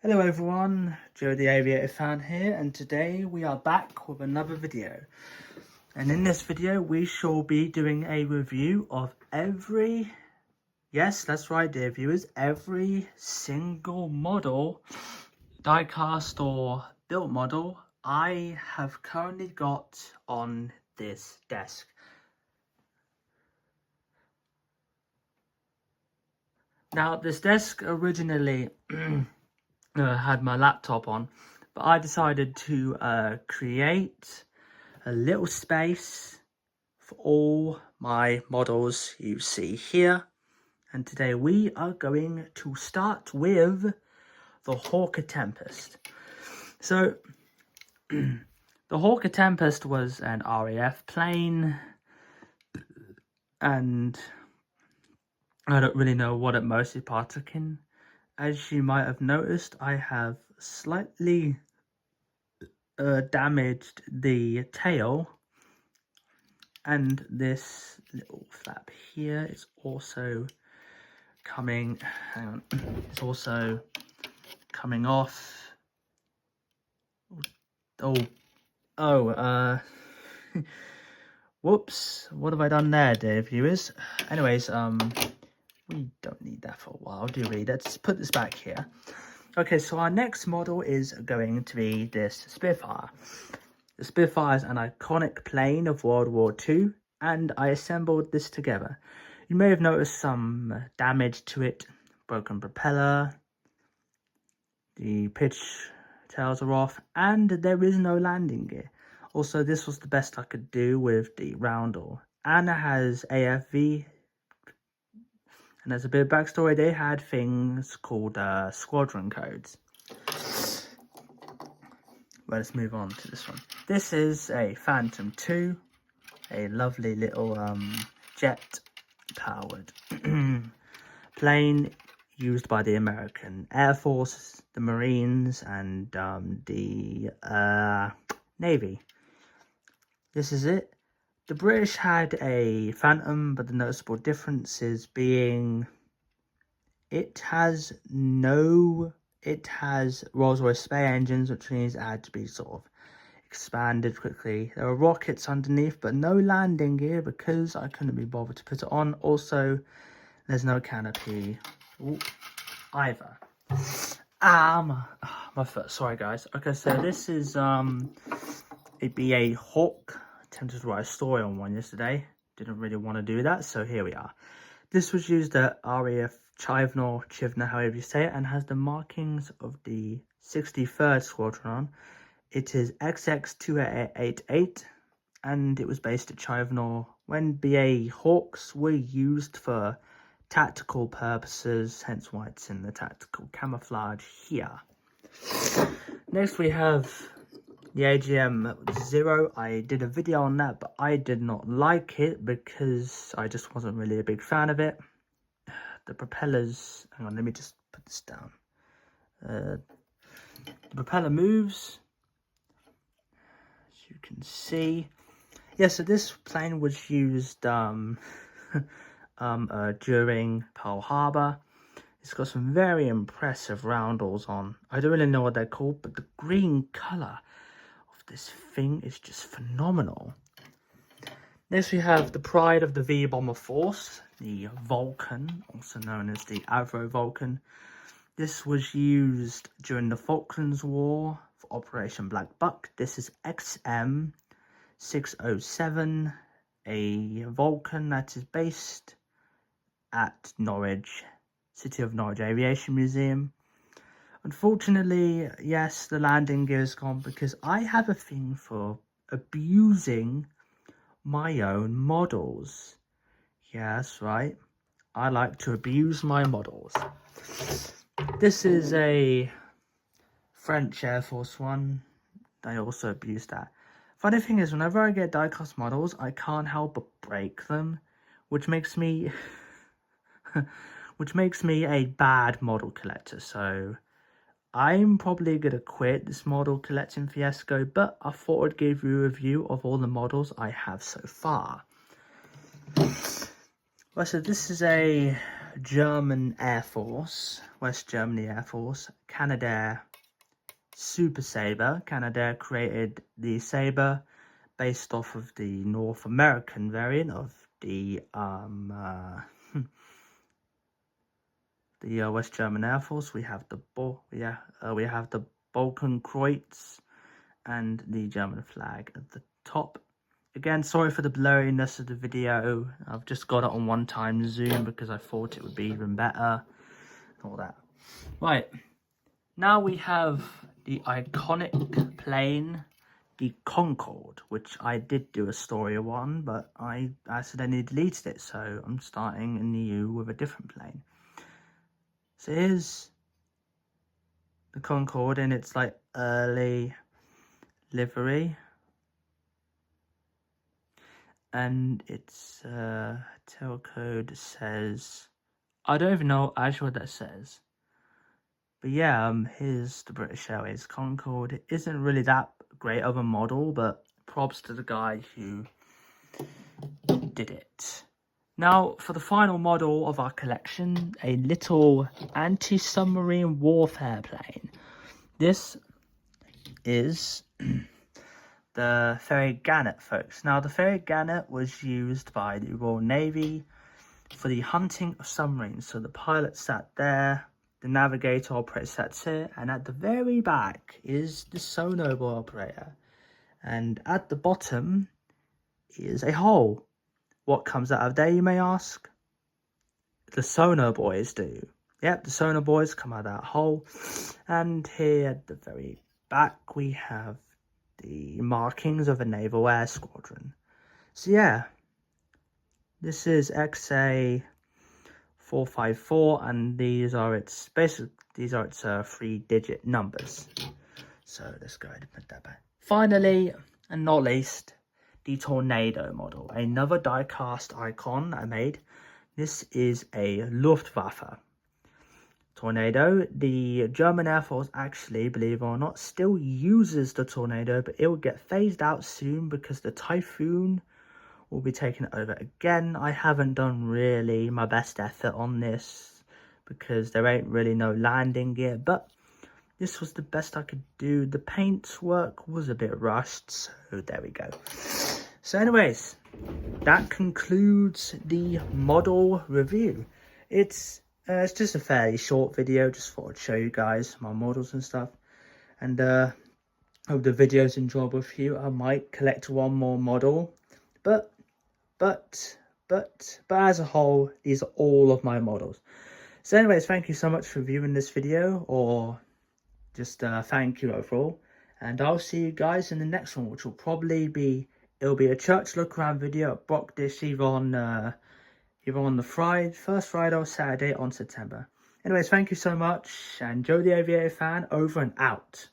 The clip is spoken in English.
Hello everyone, Joe the Aviator Fan here, and today we are back with another video. And in this video we shall be doing a review of every, yes that's right dear viewers, every single model, die-cast or built model I have currently got on this desk. Now this desk originally had my laptop on, but I decided to create a little space for all my models you see here. And today we are going to start with the Hawker Tempest. So the Hawker Tempest was an RAF plane, and I don't really know what it mostly partook in. As you might have noticed, I have slightly damaged the tail, and this little flap here is also coming, hang on, it's also coming off. Whoops, what have I done there, dear viewers? Anyways, we don't need that for a while, do we? Let's put this back here. Okay, so our next model is going to be this Spitfire. The Spitfire is an iconic plane of World War II, and I assembled this together. You may have noticed some damage to it, broken propeller, the pitch tails are off, and there is no landing gear. Also, this was the best I could do with the roundel, and it has AFV. And as a bit of backstory, they had things called squadron codes. Well, let's move on to this one. This is a Phantom II, a lovely little jet-powered plane used by the American Air Force, the Marines, and the Navy. This is it. The British had a Phantom, but the noticeable difference is being it has Rolls-Royce spare engines, which means it had to be sort of expanded quickly. There are rockets underneath, but no landing gear because I couldn't be bothered to put it on. Also, there's no canopy either. My foot, sorry guys. Okay, so this is a BA Hawk. Attempted to write a story on one yesterday. Didn't really want to do that, so here we are. This was used at RAF Chivna, however you say it, and has the markings of the 63rd Squadron on. It is XX-288, and it was based at Chivna when BA Hawks were used for tactical purposes, hence why it's in the tactical camouflage here. Next we have the AGM-0. I did a video on that, but I did not like it because I just wasn't really a big fan of it. The propellers, hang on, let me just put this down. The propeller moves, as you can see. Yeah, so this plane was used during Pearl Harbor. It's got some very impressive roundels on. I don't really know what they're called, but the green color of this thing is just phenomenal. Next we have the pride of the V-Bomber Force, the Vulcan, also known as the Avro Vulcan. This was used during the Falklands War for Operation Black Buck. This is XM607, a Vulcan that is based at Norwich, City of Norwich Aviation Museum. Unfortunately, yes, the landing gear is gone because I have a thing for abusing my own models. Yeah, that's right. I like to abuse my models. This is a French Air Force One. I also abuse that. Funny thing is, whenever I get die-cast models, I can't help but break them, which makes me a bad model collector. So I'm probably gonna quit this model collecting fiasco, but I thought I'd give you a review of all the models I have so far. Well, so this is a German Air Force, West Germany Air Force, Canadair Super Sabre. Canadair created the Sabre based off of the North American variant of the West German Air Force. We have the Balkenkreuz and the German flag at the top. Again, sorry for the blurriness of the video. I've just got it on 1x zoom because I thought it would be even better. All that. Right, now we have the iconic plane, the Concorde, which I did do a story on, but I accidentally deleted it, so I'm starting anew with a different plane. So here's the Concorde in its like early livery, and its tail code says, I don't even know actually what that says, but yeah, here's the British Airways Concorde. It isn't really that great of a model, but props to the guy who did it. Now, for the final model of our collection, a little anti-submarine warfare plane. This is the Fairey Gannet, folks. Now, the Fairey Gannet was used by the Royal Navy for the hunting of submarines. So the pilot sat there, the navigator operator sat here, and at the very back is the sonar buoy operator. And at the bottom is a hole. What comes out of there, you may ask? The sonar buoys do. Yep, the sonar buoys come out of that hole. And here at the very back, we have the markings of a naval air squadron. So yeah, this is XA 454, and these are its 3-digit numbers. So let's go ahead and put that back. Finally, and not least, the Tornado model, another die-cast icon I made. This is a Luftwaffe Tornado. The German Air Force actually, believe it or not, still uses the Tornado, but it will get phased out soon because the Typhoon will be taken over again. I haven't done really my best effort on this because there ain't really no landing gear, but this was the best I could do. The paint work was a bit rushed, so there we go. So anyways, that concludes the model review. It's just a fairly short video, just thought I'd show you guys my models and stuff. And hope the video's enjoyable for you. I might collect one more model, but as a whole, these are all of my models. So anyways, thank you so much for viewing this video, or just thank you overall. And I'll see you guys in the next one, which will probably be, it'll be a church look around video at Brockdish, either on the first Friday or Saturday on September. Anyways, thank you so much, and Joe the Aviator Fan, over and out.